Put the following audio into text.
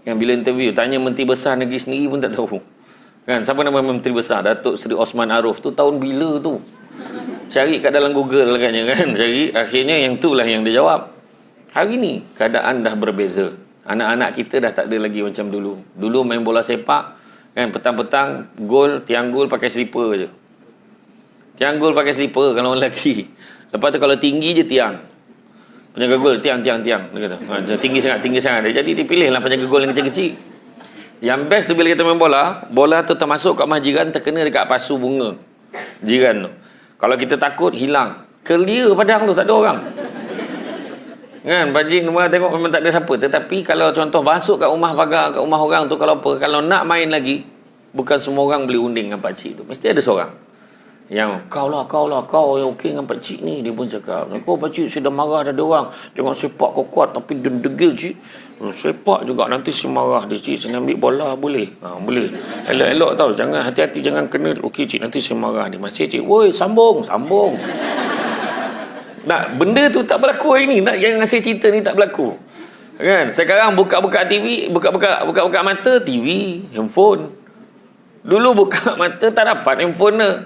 Kan bila interview tanya Menteri Besar Negeri sendiri pun tak tahu. Kan siapa nama Menteri Besar? Datuk Seri Osman Aruf tu tahun bila tu? Cari kat dalam Google agaknya kan. Cari akhirnya yang tu lah yang dia jawab. Hari ni keadaan dah berbeza. Anak-anak kita dah tak ada lagi macam dulu. Dulu main bola sepak kan, petang-petang gol, tiang gol pakai slipper je. Tiang gol pakai slipper kalau orang lelaki. Lepas tu kalau tinggi je tiang. Penjaga gol tiang. Dia kata, tinggi sangat. Jadi dipilih lah penjaga gol yang kecil-kecil. Yang best tu bila kita main bola tu termasuk kat rumah jiran, terkena dekat pasu bunga jiran tu. Kalau kita takut, hilang. Clear padang tu, tak ada orang. Kan, bajing rumah tengok memang tak ada siapa. Tetapi kalau contoh masuk kat rumah pagar, kat rumah orang tu, kalau nak main lagi, bukan semua orang boleh unding dengan pakcik tu. Mesti ada seorang yang kau yang okey dengan pakcik ni. Dia pun cakap, kau pakcik saya dah marah dah ada orang, jangan sepak kau kuat tapi degil cik. Sepak juga nanti saya marah dia cik, saya ambil bola boleh? Boleh. Elok-elok tau, jangan hati-hati, jangan kena. Okey cik, nanti saya marah dia. Masih cik, woi sambung. Nak benda tu tak berlaku hari ni. Nak yang saya cerita ni tak berlaku. Kan? Sekarang buka-buka TV, buka-buka mata TV, handphone. Dulu buka mata tak dapat handphone ke.